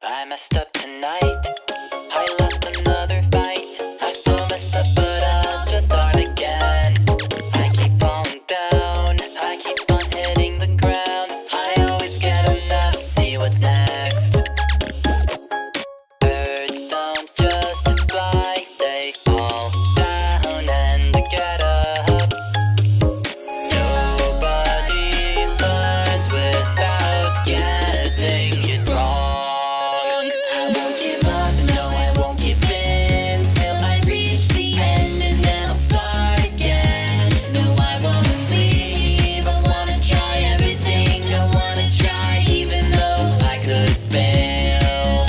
I messed up tonight. I lost another fight. I still mess up, but I'll just start again. I keep falling down. I keep on hitting the ground. I always get enough. See what's next. Birds don't just fly. They fall down and get up. Nobody learns without getting it wrong. I won't give up, no, I won't give in till I reach the end and then I'll start again. No, I won't leave. I wanna try everything. I wanna try even though I could fail.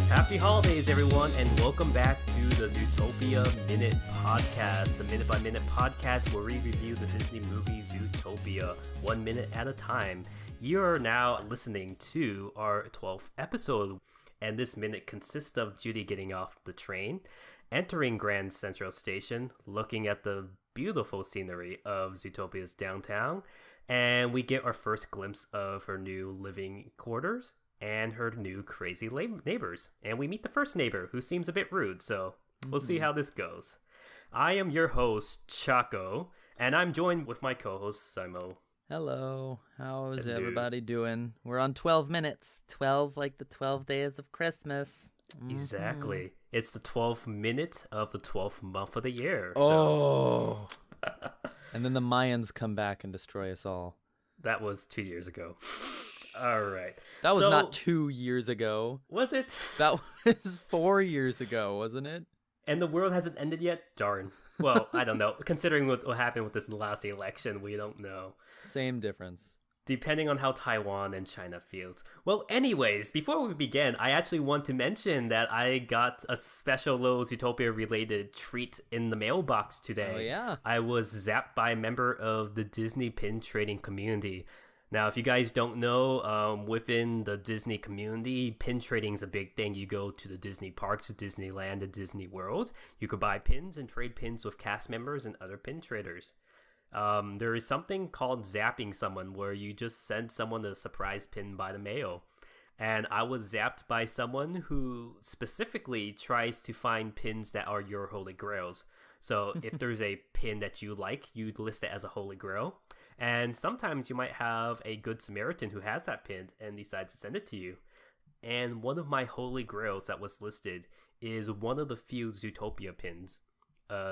Happy holidays, everyone, and welcome back to the Zootopia Minute podcast, the minute-by-minute podcast where we review the Disney movie Zootopia 1 minute at a time. You're now listening to our 12th episode, and this minute consists of Judy getting off the train, entering Grand Central Station, looking at the beautiful scenery of Zootopia's downtown, and we get our first glimpse of her new living quarters and her new crazy neighbors. And we meet the first neighbor, who seems a bit rude, so we'll see how this goes. I am your host, Choco, and I'm joined with my co-host, Simul. Hello, how's Hello. everybody doing? We're on 12 minutes. 12 like the 12 days of Christmas. Exactly. It's the 12th minute of the 12th month of the year. Oh. And then the Mayans come back and destroy us all. That was 2 years ago. All right. That was So- not 2 years ago. Was it? That was 4 years ago, wasn't it? And the world hasn't ended yet? Darn. Well, I don't know. Considering what happened with this last election, we don't know. Same difference. Depending on how Taiwan and China feels. Well, anyways, before we begin, I actually want to mention that I got a special little Zootopia-related treat in the mailbox today. Oh, yeah. I was zapped by a member of the Disney pin trading community. Now, if you guys don't know, within the Disney community, pin trading is a big thing. You go to the Disney parks, Disneyland, and Disney World. You could buy pins and trade pins with cast members and other pin traders. There is something called zapping someone, where you just send someone a surprise pin by the mail. And I was zapped by someone who specifically tries to find pins that are your holy grails. So if there's a pin that you like, you'd list it as a holy grail. And sometimes you might have a good Samaritan who has that pin and decides to send it to you. And one of my holy grails that was listed is one of the few Zootopia pins.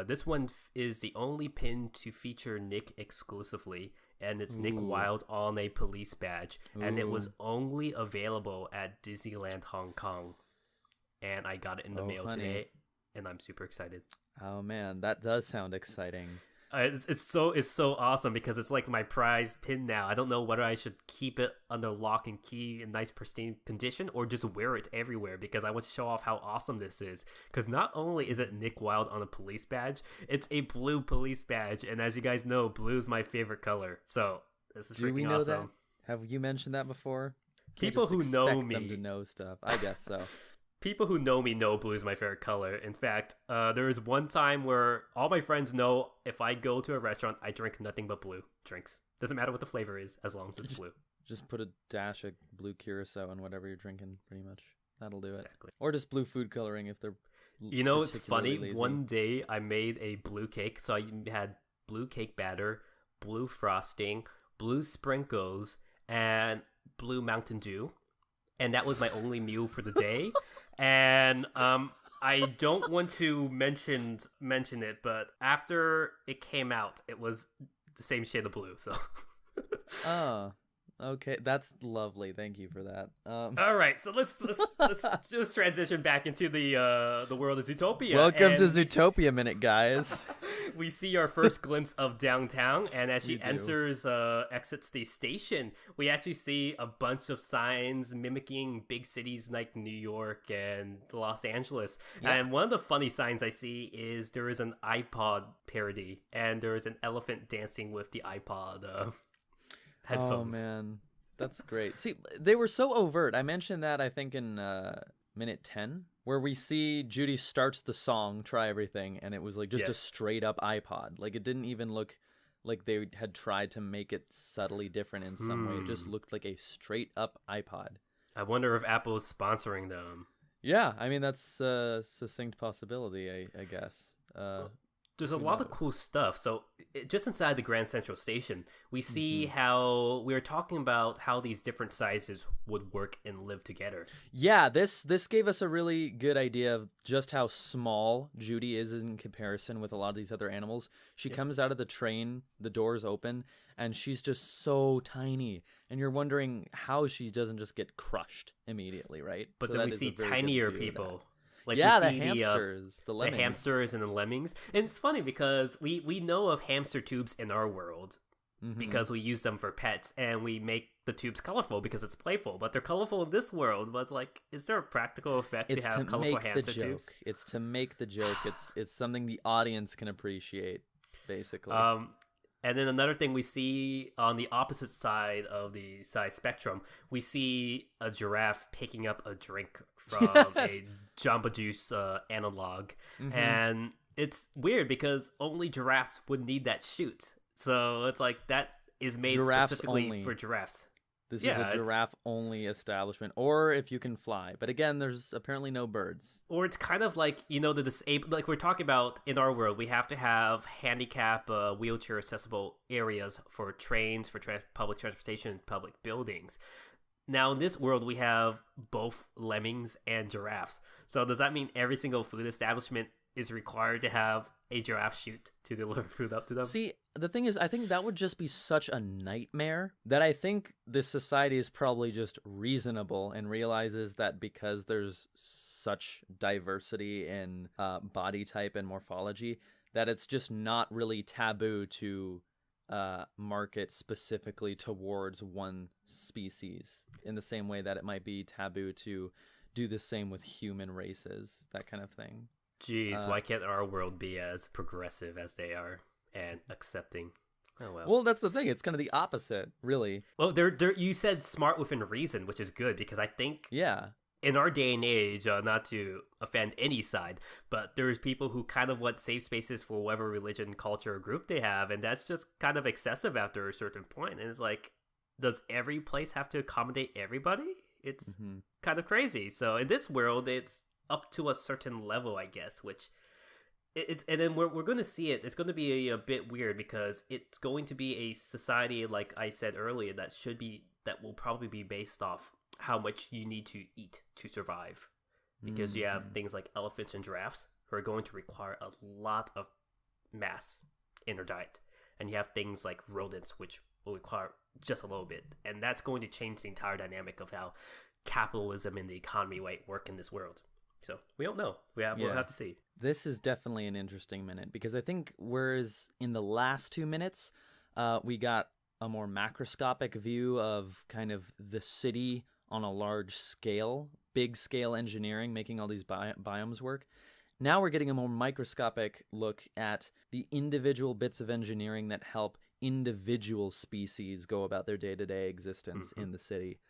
This one is the only pin to feature Nick exclusively, and it's Nick Wilde on a police badge, and it was only available at Disneyland Hong Kong. And I got it in the mail today, and I'm super excited. Oh, man, that does sound exciting. It's so awesome because it's like my prized pin now. I don't know whether I should keep it under lock and key in nice pristine condition or just wear it everywhere, because I want to show off how awesome this is. Because not only is it Nick Wilde on a police badge, it's a blue police badge, and as you guys know, blue is my favorite color. So this is Do we freaking know awesome. that? Have you mentioned that before? Can't People just who know expect me them to know stuff. I guess so. People who know me know blue is my favorite color. In fact, there was one time where all my friends know if I go to a restaurant, I drink nothing but blue drinks. Doesn't matter what the flavor is, as long as it's blue. Just put a dash of blue curacao in whatever you're drinking, pretty much. That'll do it. Exactly. Or just blue food coloring if they're You know, it's funny. lazy. One day I made a blue cake. So I had blue cake batter, blue frosting, blue sprinkles, and blue Mountain Dew. And that was my only meal for the day. And I don't want to mention it, but after it came out, it was the same shade of blue. So, Oh, okay, that's lovely. Thank you for that. all right, so let's just transition back into the world of Zootopia. Welcome to And Zootopia Minute, guys. We see our first glimpse of downtown, and as she We do. exits the station, we actually see a bunch of signs mimicking big cities like New York and Los Angeles. Yeah. And one of the funny signs I see is there is an iPod parody, and there is an elephant dancing with the iPod headphones. Oh man, that's great. See, they were so overt. I mentioned that I think in minute 10, where we see Judy starts the song "Try Everything," and it was like just a straight up iPod. Like it didn't even look like they had tried to make it subtly different in some way. It just looked like a straight up iPod. I wonder if Apple's sponsoring them. Yeah, I mean that's a succinct possibility, I guess. There's a Who lot of knows? cool stuff. So just inside the Grand Central Station, we see how we were talking about how these different sizes would work and live together. Yeah, this gave us a really good idea of just how small Judy is in comparison with a lot of these other animals. She comes out of the train, the doors open, and she's just so tiny. And you're wondering how she doesn't just get crushed immediately, right? But So then that we is a see very good tinier view of people. that. Like Yeah, we the see hamsters, the the lemmings. hamsters and the lemmings. And it's funny because we know of hamster tubes in our world because we use them for pets and we make the tubes colorful because it's playful. But they're colorful in this world. But it's like, is there a practical effect It's to have to colorful make the hamster joke. tubes? It's to make the joke. It's something the audience can appreciate, basically. And then another thing we see on the opposite side of the size spectrum, we see a giraffe picking up a drink from a Jamba Juice analog. And it's weird because only giraffes would need that chute. So it's like that is made Giraffes specifically only. for giraffes. This Yeah, is a it's- giraffe-only establishment, or if you can fly. But again, there's apparently no birds. Or it's kind of like, you know, the disabled, like we're talking about in our world, we have to have handicap, wheelchair accessible areas for trains, for public transportation, public buildings. Now, in this world, we have both lemmings and giraffes. So does that mean every single food establishment is required to have a giraffe chute to deliver food up to them? See, the thing is, I think that would just be such a nightmare that I think this society is probably just reasonable and realizes that because there's such diversity in body type and morphology, that it's just not really taboo to market specifically towards one species in the same way that it might be taboo to do the same with human races, that kind of thing. Jeez, why can't our world be as progressive as they are and accepting? Oh well. Well, that's the thing. It's kind of the opposite, really. Well, you said smart within reason, which is good because I think Yeah. in our day and age, not to offend any side, but there's people who kind of want safe spaces for whatever religion, culture, or group they have, and that's just kind of excessive after a certain point. And it's like, does every place have to accommodate everybody? It's kind of crazy. So in this world, it's up to a certain level, I guess, which it's, and then we're going to see it. It's going to be a bit weird because it's going to be a society, like I said earlier, that will probably be based off how much you need to eat to survive, because you have things like elephants and giraffes who are going to require a lot of mass in their diet, and you have things like rodents which will require just a little bit, and that's going to change the entire dynamic of how capitalism and the economy might work in this world. So we don't know. We'll have to see. This is definitely an interesting minute because I think whereas in the last 2 minutes, we got a more macroscopic view of kind of the city on a large scale, big scale engineering, making all these biomes work. Now we're getting a more microscopic look at the individual bits of engineering that help individual species go about their day-to-day existence in the city.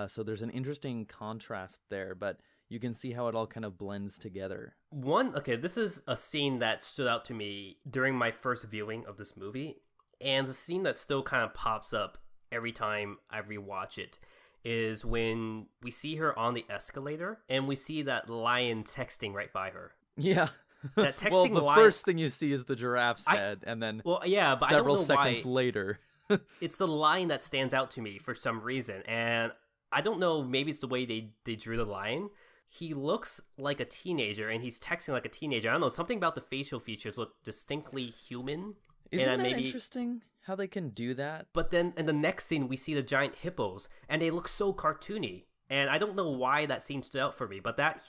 So there's an interesting contrast there, but you can see how it all kind of blends together. This is a scene that stood out to me during my first viewing of this movie, and it's a scene that still kind of pops up every time I rewatch it, is when we see her on the escalator, and we see that lion texting right by her. Yeah. That texting well, the lion... first thing you see is the giraffe's head, and then but several I don't know seconds why. later. It's the lion that stands out to me for some reason, and I don't know, maybe it's the way they drew the lion. He looks like a teenager, and he's texting like a teenager. I don't know, something about the facial features look distinctly human. Isn't that interesting how they can do that? But then in the next scene, we see the giant hippos, and they look so cartoony. And I don't know why that scene stood out for me, but that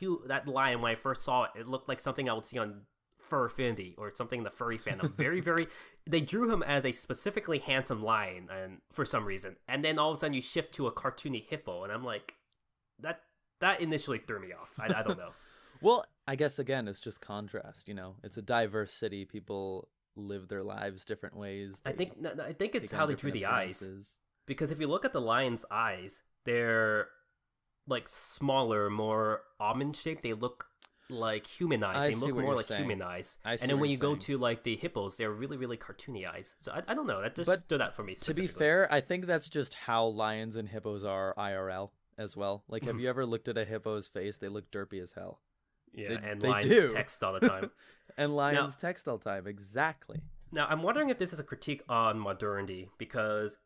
lion, when I first saw it, it looked like something I would see on Fur Affinity or something in the furry fandom. Very, very... They drew him as a specifically handsome lion, and for some reason. And then all of a sudden you shift to a cartoony hippo, and I'm like, that initially threw me off. I don't know. Well, I guess, again, it's just contrast, you know? It's a diverse city. People live their lives different ways. I think it's take how on they drew different the eyes. appearances. Because if you look at the lion's eyes, they're like smaller, more almond shaped. They look like humanized. I They see look what more you're like saying. humanized. I see And then what when you're you go saying. to like the hippos, they're really, really cartoony eyes. So I don't know. That just But stood out for me. To be Specifically. fair, I think that's just how lions and hippos are IRL as well. Like, have you ever looked at a hippo's face? They look derpy as hell. Yeah, and they lions do. text all the time. And lions text all the time. Exactly. Now, I'm wondering if this is a critique on modernity, because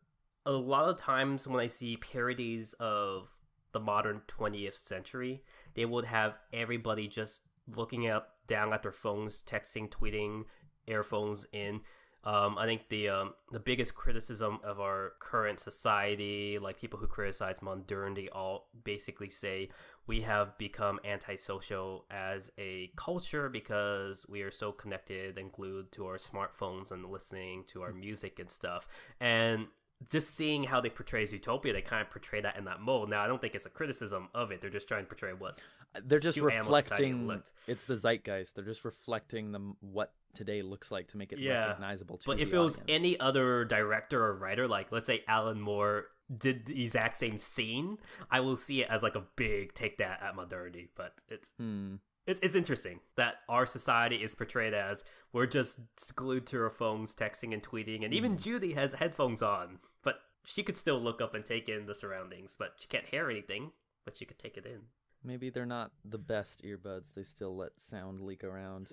a lot of times when I see parodies of the modern 20th century, they would have everybody just looking up, down at their phones, texting, tweeting, earphones in. I think the biggest criticism of our current society, like people who criticize modernity, all basically say we have become antisocial as a culture because we are so connected and glued to our smartphones and listening to our music and stuff. And just seeing how they portray Zootopia, they kind of portray that in that mode. Now, I don't think it's a criticism of it. They're just trying to portray what They're just to animal society reflecting. looked. It's the zeitgeist. They're just reflecting what today looks like to make it recognizable to But the if it was audience. any other director or writer, like let's say Alan Moore did the exact same scene, I will see it as like a big take that at modernity. But it's interesting that our society is portrayed as we're just glued to our phones, texting and tweeting, and even Judy has headphones on, but she could still look up and take in the surroundings, but she can't hear anything, but she could take it in. Maybe they're not the best earbuds. They still let sound leak around.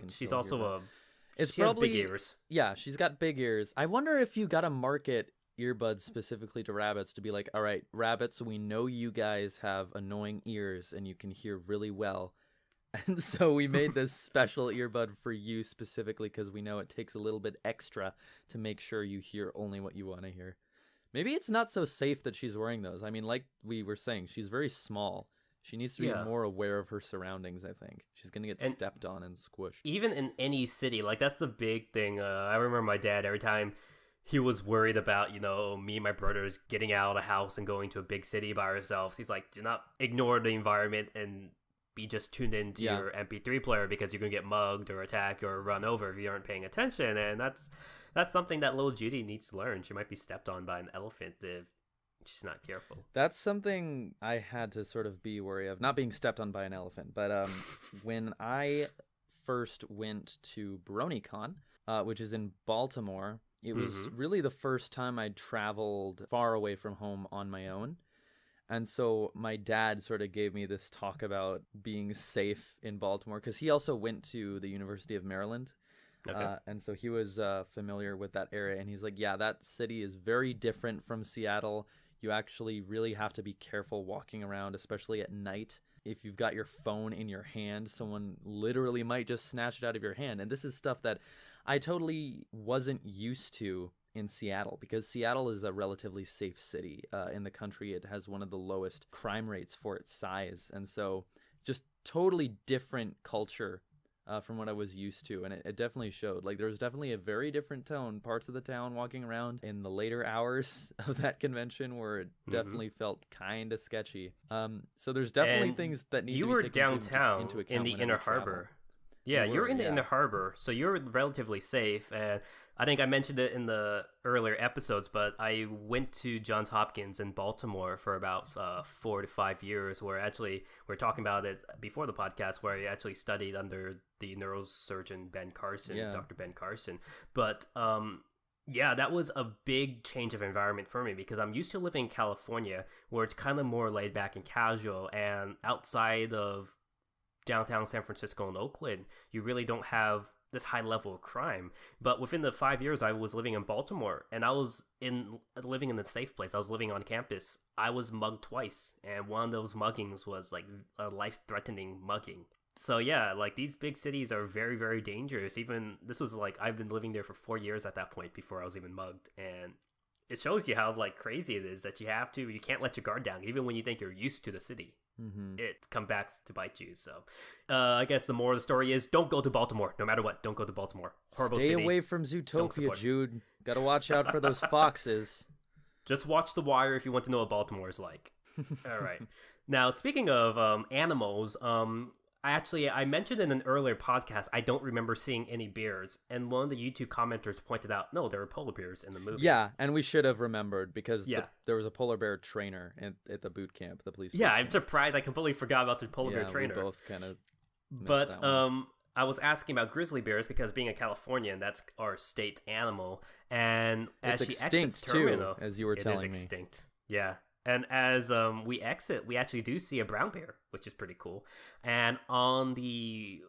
She's also It's she has probably big ears. Yeah, she's got big ears. I wonder if you got to market earbuds specifically to rabbits to be like, all right, rabbits, we know you guys have annoying ears and you can hear really well. And so we made this special earbud for you specifically because we know it takes a little bit extra to make sure you hear only what you want to hear. Maybe it's not so safe that she's wearing those. I mean, like we were saying, she's very small. She needs to be more aware of her surroundings, I think. She's going to get stepped on and squished. Even in any city, like that's the big thing. I remember my dad, every time he was worried about, me and my brothers getting out of the house and going to a big city by ourselves. He's like, do not ignore the environment and be just tuned into your MP3 player because you're going to get mugged or attacked or run over if you aren't paying attention. And that's something that little Judy needs to learn. She might be stepped on by an elephant if she's not careful. That's something I had to sort of be wary of. Not being stepped on by an elephant, but when I first went to BronyCon, which is in Baltimore, it was really the first time I'd traveled far away from home on my own. And so my dad sort of gave me this talk about being safe in Baltimore because he also went to the University of Maryland. Okay. And so he was familiar with that area. And he's like, yeah, that city is very different from Seattle. You actually really have to be careful walking around, especially at night. If you've got your phone in your hand, someone literally might just snatch it out of your hand. And this is stuff that I totally wasn't used to in Seattle because Seattle is a relatively safe city in the country. It has one of the lowest crime rates for its size. And so just totally different culture from what I was used to. And it definitely showed. Like, there was definitely a very different tone. Parts of the town walking around in the later hours of that convention where it definitely felt kind of sketchy. So there's definitely things that need to be taken downtown into account in the whenever inner you travel. harbor. Yeah, you're in the inner harbor, so you're relatively safe. And I think I mentioned it in the earlier episodes, but I went to Johns Hopkins in Baltimore for about 4 to 5 years, where actually, we were talking about it before the podcast, where I actually studied under the neurosurgeon Ben Carson, Dr. Ben Carson. But that was a big change of environment for me because I'm used to living in California, where it's kind of more laid back and casual, and outside of downtown San Francisco and Oakland, you really don't have this high level of crime. But within the 5 years I was living in Baltimore, and I was living in a safe place. I was living on campus. I was mugged twice, and one of those muggings was like a life-threatening mugging. So yeah, like these big cities are very, very dangerous. Even this was like I've been living there for 4 years at that point before I was even mugged, and it shows you how like crazy it is that you can't let your guard down even when you think you're used to the city. It comes back to bite you. So I guess the moral of the story is don't go to Baltimore. No matter what, don't go to Baltimore. Horrible Stay city. away from Zootopia, Jude. Gotta watch out for those foxes. Just watch The Wire if you want to know what Baltimore is like. All right. Now, speaking of animals, I mentioned in an earlier podcast, I don't remember seeing any bears. And one of the YouTube commenters pointed out, no, there were polar bears in the movie. Yeah, and we should have remembered because there was a polar bear trainer at the boot camp, the police boot camp. I'm surprised I completely forgot about the polar bear trainer. We both kind of But that one. I was asking about grizzly bears because being a Californian, that's our state animal, and as It's she exits extinct too, terminal, as you were it is telling me. extinct. Yeah. And as we exit, we actually do see a brown bear, which is pretty cool. And on the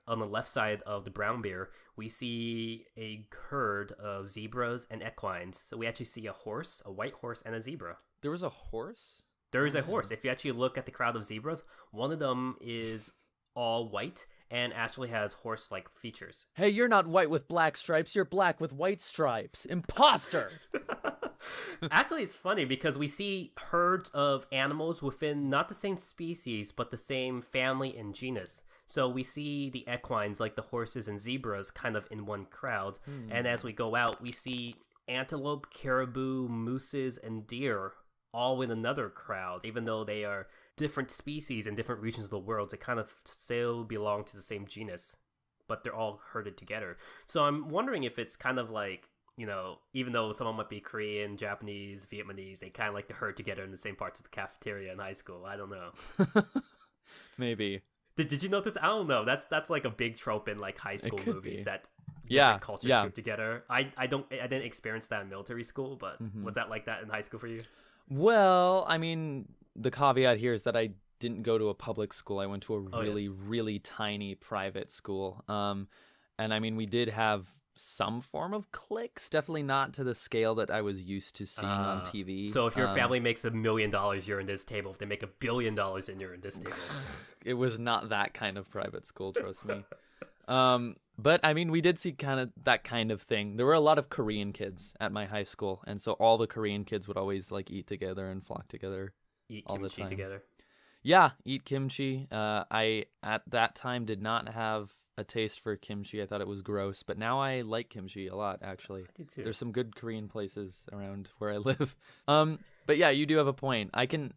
on the left side of the brown bear, we see a herd of zebras and equines. So we actually see a horse, a white horse, and a zebra. There was a horse? There is a horse. If you actually look at the crowd of zebras, one of them is all white and actually has horse-like features. Hey, you're not white with black stripes. You're black with white stripes. Imposter! Actually, it's funny because we see herds of animals within not the same species, but the same family and genus. So we see the equines, like the horses and zebras, kind of in one crowd. And as we go out, we see antelope, caribou, mooses, and deer all in another crowd, even though they are different species in different regions of the world. They kind of still belong to the same genus, but they're all herded together. So I'm wondering if it's kind of like, even though someone might be Korean, Japanese, Vietnamese, they kind of like to herd together in the same parts of the cafeteria in high school. I don't know. Maybe. Did you notice? I don't know. That's like a big trope in like high school movies be. that Yeah, different cultures yeah. group together. I didn't experience that in military school, but was that like that in high school for you? Well, I mean, the caveat here is that I didn't go to a public school. I went to a really, really tiny private school. And I mean, we did have some form of cliques, definitely not to the scale that I was used to seeing on TV. So if your family makes $1 million, you're in this table. If they make $1 billion, and you're in this table. It was not that kind of private school, trust me. But I mean, we did see kind of that kind of thing. There were a lot of Korean kids at my high school, and so all the Korean kids would always like eat together and flock together. Eat all the kimchi time. together. Yeah, eat kimchi. I at that time did not have a taste for kimchi. I thought it was gross, but now I like kimchi a lot, actually. I do too. There's some good Korean places around where I live. But yeah, you do have a point.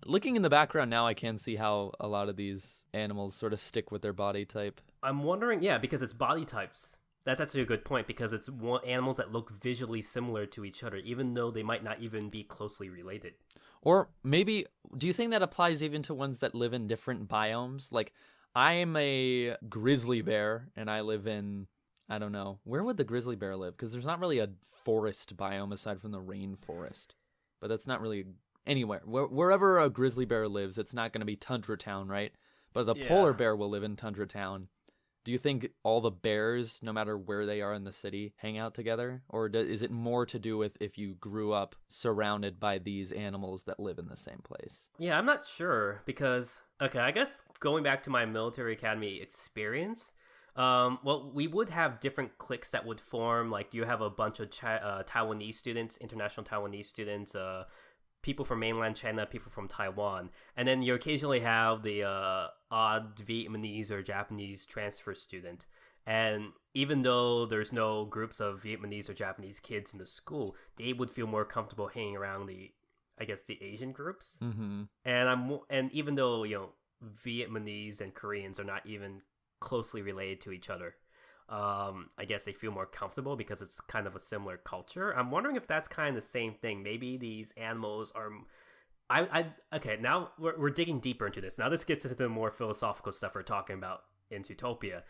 Looking in the background now, I can see how a lot of these animals sort of stick with their body type. I'm wondering, yeah, because it's body types. That's actually a good point because it's animals that look visually similar to each other, even though they might not even be closely related. Or maybe, do you think that applies even to ones that live in different biomes? Like, I'm a grizzly bear, and I live in, I don't know, where would the grizzly bear live? Because there's not really a forest biome aside from the rainforest. But that's not really anywhere. Wherever a grizzly bear lives, it's not going to be Tundra Town, right? But the polar bear will live in Tundra Town. Do you think all the bears, no matter where they are in the city, hang out together? Or is it more to do with if you grew up surrounded by these animals that live in the same place? Yeah, I'm not sure because, okay, I guess going back to my military academy experience, well, we would have different cliques that would form. Like, you have a bunch of Taiwanese students, international Taiwanese students, people from mainland China, people from Taiwan, and then you occasionally have the odd Vietnamese or Japanese transfer student. And even though there's no groups of Vietnamese or Japanese kids in the school, they would feel more comfortable hanging around the Asian groups. Mm-hmm. And even though Vietnamese and Koreans are not even closely related to each other, I guess they feel more comfortable because it's kind of a similar culture. I'm wondering if that's kind of the same thing. Maybe these animals are... Okay, now we're digging deeper into this. Now this gets into the more philosophical stuff we're talking about in Zootopia.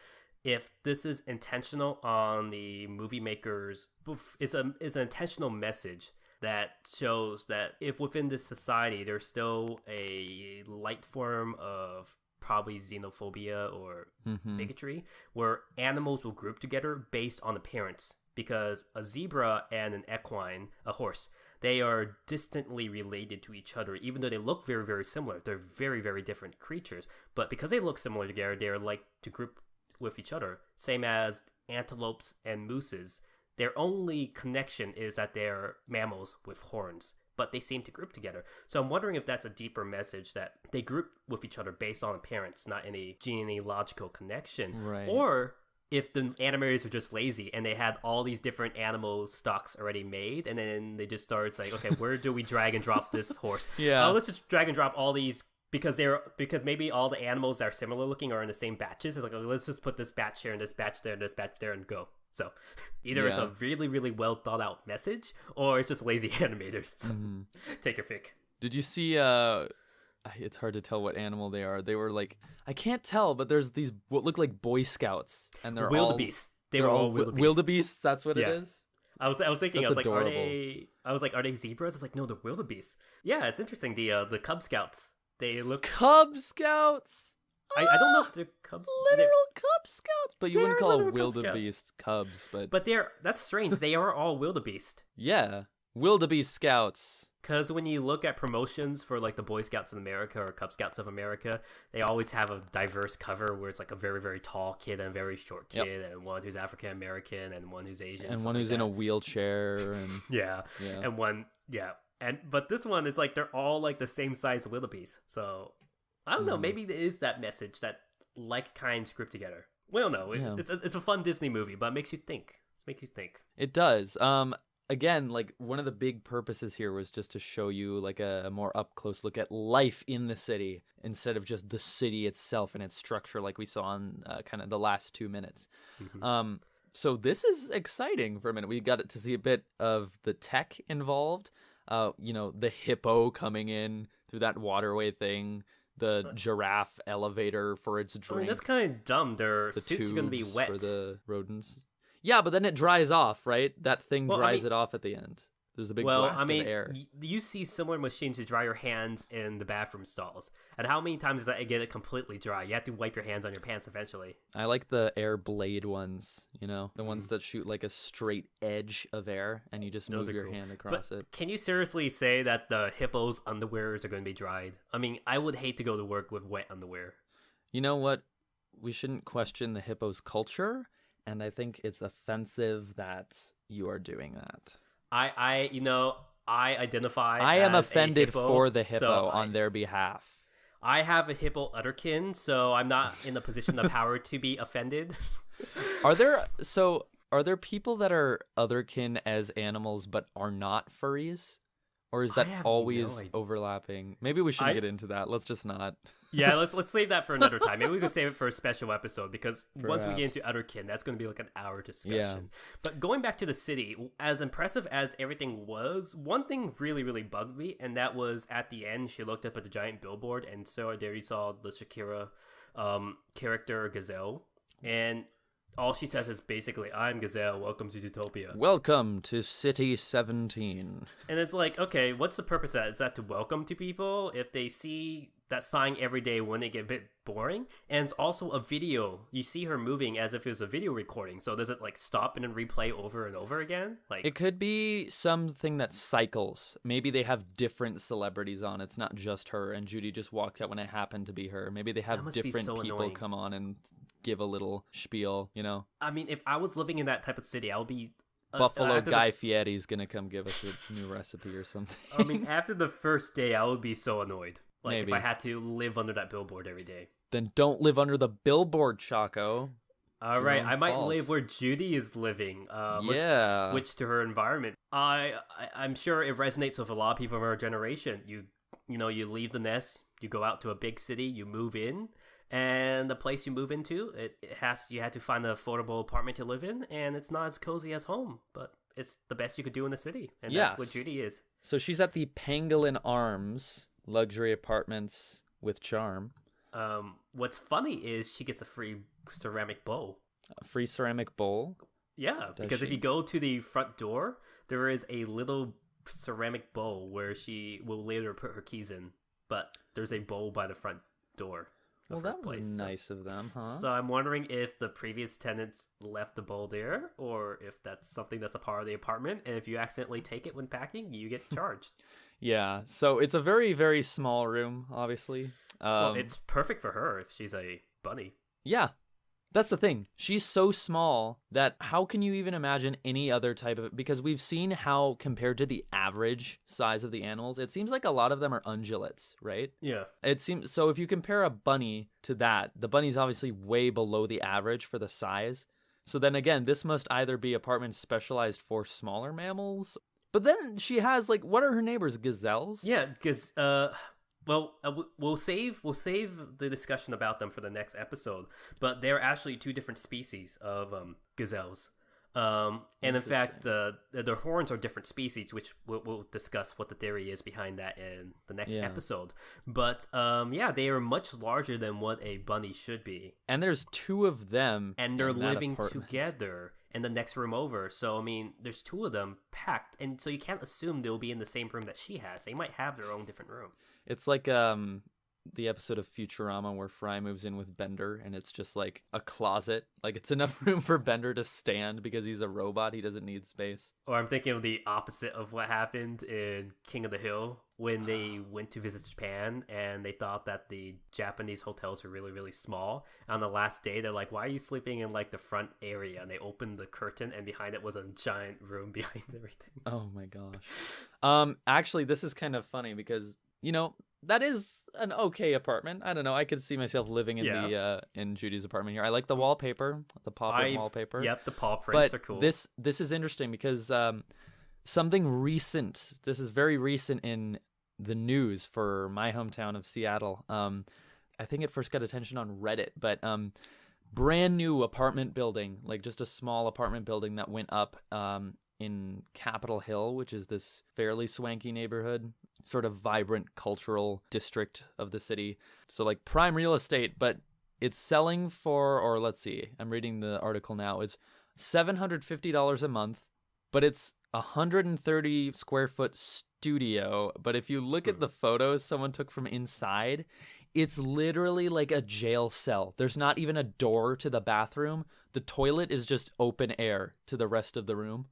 If this is intentional on the movie makers, it's an intentional message that shows that if within this society there's still a light form of probably xenophobia or bigotry, where animals will group together based on appearance. Because a zebra and an equine, a horse, they are distantly related to each other, even though they look very, very similar. They're very, very different creatures. But because they look similar together, they're like to group with each other. Same as antelopes and mooses. Their only connection is that they're mammals with horns, but they seem to group together. So I'm wondering if that's a deeper message that they group with each other based on appearance, not any genealogical connection. Right. Or if the animators were just lazy and they had all these different animal stocks already made, and then they just started saying, okay, where do we drag and drop this horse? Yeah. Let's just drag and drop all these because maybe all the animals that are similar looking are in the same batches. It's like, okay, let's just put this batch here and this batch there and this batch there and go. So either it's a really, really well thought out message or it's just lazy animators. So take your pick. Did you see it's hard to tell what animal they are. They were like, I can't tell, but there's these what look like Boy Scouts, and they're wildebeest. They're all wildebeest. That's what it Yeah. is. I was thinking, That's I was like, adorable. are they zebras? It's like, no, they're wildebeest. Yeah, it's interesting. The Cub Scouts. They look. Cub Scouts. I don't know if they're Cubs. Literal Cub Scouts, but you They wouldn't are call a literal Cub wildebeest cubs, but But that's strange. They are all wildebeest. yeah, wildebeest scouts. Because when you look at promotions for like the Boy Scouts of America or Cub Scouts of America, they always have a diverse cover where it's like a very, very tall kid and a very short kid, and one who's African American and one who's Asian, And stuff one like who's in a that. wheelchair, and yeah, yeah. and one but this one is like they're all like the same size wildebeest. So I don't know. Maybe there is that message that like kinds group together. We don't know. Yeah. It's a fun Disney movie, but it makes you think. It does. Again, like one of the big purposes here was just to show you like a more up close look at life in the city instead of just the city itself and its structure, like we saw in kind of the last 2 minutes. Mm-hmm. So this is exciting for a minute. We got to see a bit of the tech involved. The hippo coming in through that waterway thing, the giraffe elevator for its I drink. mean, that's kind of dumb. Their the suits are going to be tubes wet. for the rodents. Yeah, but then it dries off, right? That thing Well, I dries mean- it off at the end. There's a big Well, blast I mean, of air. you see similar machines to dry your hands in the bathroom stalls. And how many times does that get it completely dry? You have to wipe your hands on your pants eventually. I like the air blade ones, the Mm-hmm. ones that shoot like a straight edge of air and you just Those move are your cool. hand across But it. can you seriously say that the hippo's underwears are going to be dried? I mean, I would hate to go to work with wet underwear. You know what? We shouldn't question the hippo's culture, and I think it's offensive that you are doing that. I identify I am as a offended hippo, for the hippo so on their behalf. I have a hippo utterkin, so I'm not in a position of power to be offended. Are there people that are otherkin as animals but are not furries? Or is I that have always no idea. overlapping? Maybe we shouldn't get into that. Let's just not. Yeah, let's save that for another time. Maybe we could save it for a special episode because once we get Perhaps. into Utterkin, that's going to be like an hour discussion. Yeah. But going back to the city, as impressive as everything was, one thing really, really bugged me, and that was at the end, she looked up at the giant billboard, and so there you saw the Shakira character Gazelle, and all she says is basically, "I'm Gazelle, welcome to Zootopia." Welcome to City 17. And it's like, okay, what's the purpose of that? Is that to welcome to people? If they see that sign every day, wouldn't it get a bit boring? And it's also a video. You see her moving as if it was a video recording. So does it like stop and then replay over and over again? Like, It could be something that cycles. Maybe they have different celebrities on. It's not just her, and Judy just walked out when it happened to be her. Maybe they That have must be different so people annoying. come on and give a little spiel. I mean, if I was living in that type of city, I would be Buffalo after the- Guy Fieri's gonna come give us a new recipe or something. I mean, after the first day, I would be so annoyed. Like Maybe. if I had to live under that billboard every day. Then don't live under the billboard, Choco. All your right, own I might fault. live where Judy is living. Yeah. Let's switch to her environment. I'm sure it resonates with a lot of people of our generation. You leave the nest, you go out to a big city, you move in, and the place you move into, you had to find an affordable apartment to live in, and it's not as cozy as home, but it's the best you could do in the city, and that's what Yes. Judy is. So she's at the Pangolin Arms luxury apartments with charm. What's funny is she gets a free ceramic bowl. A free ceramic bowl. Yeah, Does because if she? you go to the front door, there is a little ceramic bowl where she will later put her keys in. But there's a bowl by the front door. Well, of her that was place. nice of them, huh? So I'm wondering if the previous tenants left the bowl there, or if that's something that's a part of the apartment. And if you accidentally take it when packing, you get charged. Yeah, so it's a very, very small room, obviously. Well, it's perfect for her if she's a bunny. Yeah, that's the thing. She's so small that how can you even imagine any other type of... Because we've seen how, compared to the average size of the animals, it seems like a lot of them are ungulates, right? Yeah. It seems so. If you compare a bunny to that, the bunny's obviously way below the average for the size. So then again, this must either be apartments specialized for smaller mammals. But then she has what are her neighbors? Gazelles? Yeah, because we'll save the discussion about them for the next episode. But they're actually two different species of gazelles. And in fact, their horns are different species, which we'll discuss what the theory is behind that in the next episode. But yeah, they are much larger than what a bunny should be. And there's 2 of them. And they're living together in the next room over. So, I mean, there's 2 of them packed. And so you can't assume they'll be in the same room that she has. They might have their own different room. It's like the episode of Futurama where Fry moves in with Bender, and it's just like a closet. Like, it's enough room for Bender to stand because he's a robot. He doesn't need space. Or I'm thinking of the opposite of what happened in King of the Hill when they went to visit Japan and they thought that the Japanese hotels were really, really small. On the last day, they're like, why are you sleeping in like the front area? And they opened the curtain and behind it was a giant room behind everything. Oh my gosh. Actually, this is kind of funny because, you know, that is an okay apartment. I don't know. I could see myself living in the in Judy's apartment here. I like the wallpaper, the pop-up wallpaper. Yep, the paw prints are cool. This is interesting because something recent. This is very recent in the news for my hometown of Seattle. I think it first got attention on Reddit, but brand new apartment building, like just a small apartment building that went up in Capitol Hill, which is this fairly swanky neighborhood, sort of vibrant cultural district of the city. So like prime real estate, but it's selling for, or let's see, I'm reading the article now, is $750 a month, but it's 130 square foot studio. But if you look at the photos someone took from inside, it's literally like a jail cell. There's not even a door to the bathroom. The toilet is just open air to the rest of the room.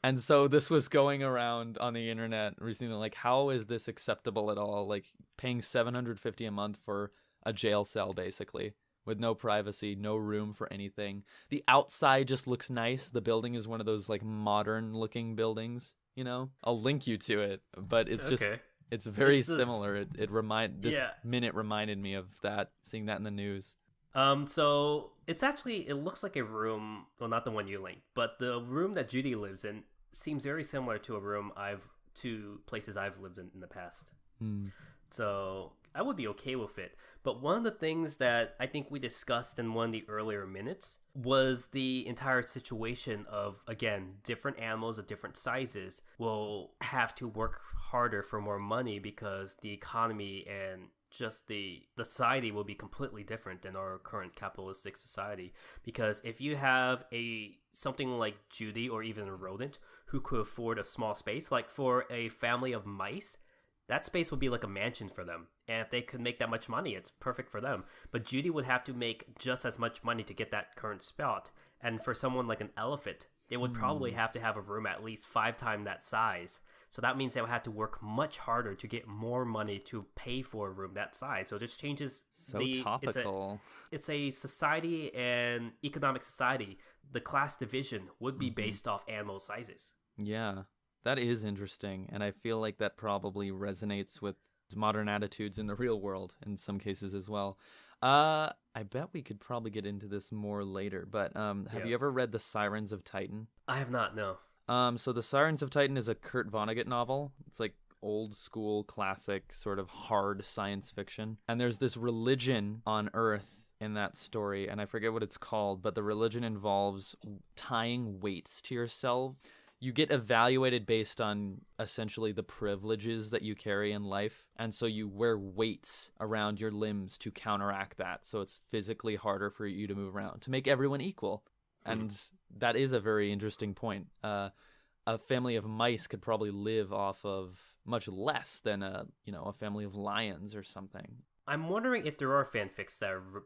And so this was going around on the internet recently, like, how is this acceptable at all? Like, paying $750 a month for a jail cell, basically, with no privacy, no room for anything. The outside just looks nice. The building is one of those, like, modern-looking buildings, you know? I'll link you to it, but it's just... Okay. It's very similar. This minute reminded me of that, seeing that in the news. So it looks like a room, well, not the one you linked, but the room that Judy lives in seems very similar to places I've lived in the past. So I would be okay with it. But one of the things that I think we discussed in one of the earlier minutes was the entire situation of, again, different animals of different sizes will have to work harder for more money because the economy and just the society will be completely different than our current capitalistic society. Because if you have something like Judy or even a rodent who could afford a small space, like for a family of mice, that space would be like a mansion for them. And if they could make that much money, it's perfect for them. But Judy would have to make just as much money to get that current spot. And for someone like an elephant, they would probably have to have a room at least 5 times that size. So that means they would have to work much harder to get more money to pay for a room that size. So it just changes. Topical. It's a society and economic society. The class division would be based off animal sizes. Yeah. That is interesting, and I feel like that probably resonates with modern attitudes in the real world in some cases as well. I bet we could probably get into this more later, but have you ever read The Sirens of Titan? I have not, no. So The Sirens of Titan is a Kurt Vonnegut novel. It's like old school, classic, sort of hard science fiction. And there's this religion on Earth in that story, and I forget what it's called, but the religion involves tying weights to yourself. You get evaluated based on essentially the privileges that you carry in life. And so you wear weights around your limbs to counteract that. So it's physically harder for you to move around, to make everyone equal. And that is a very interesting point. A family of mice could probably live off of much less than a family of lions or something. I'm wondering if there are fanfics that are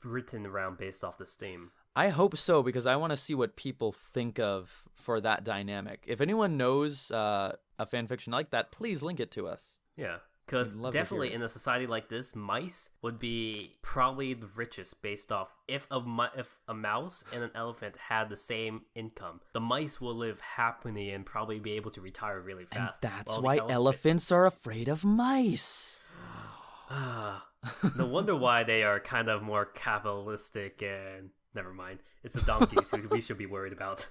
written around based off this theme. I hope so, because I want to see what people think of for that dynamic. If anyone knows a fan fiction like that, please link it to us. Yeah, because definitely in a society like this, mice would be probably the richest based off if a mouse and an elephant had the same income. The mice will live happily and probably be able to retire really fast. And that's why elephants are afraid of mice. No wonder why they are kind of more capitalistic and... Never mind. It's the donkeys who we should be worried about.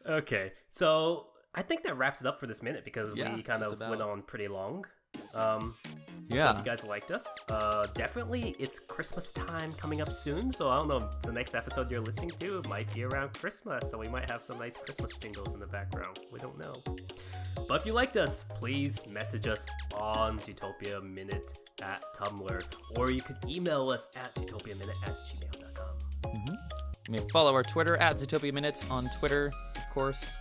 Okay, so I think that wraps it up for this minute because we kind of went on pretty long. Yeah. If you guys liked us, definitely it's Christmas time coming up soon. So I don't know, the next episode you're listening to might be around Christmas. So we might have some nice Christmas jingles in the background. We don't know. But if you liked us, please message us on Zootopia Minute at Tumblr. Or you could email us at zootopiaminute@gmail.com. You may follow our Twitter at Zootopia Minute on Twitter, of course.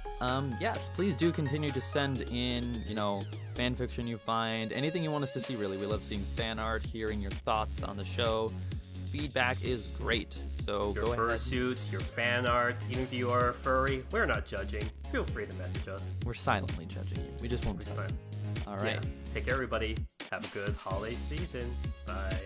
Yes, please do continue to send in, fan fiction you find, anything you want us to see, really. We love seeing fan art, hearing your thoughts on the show. Feedback is great, so Your go ahead. fursuits, your fan art, even if you are a furry, we're not judging. Feel free to message us. We're silently judging you. We just won't tell you. All right. Yeah. Take care, everybody. Have a good holiday season. Bye.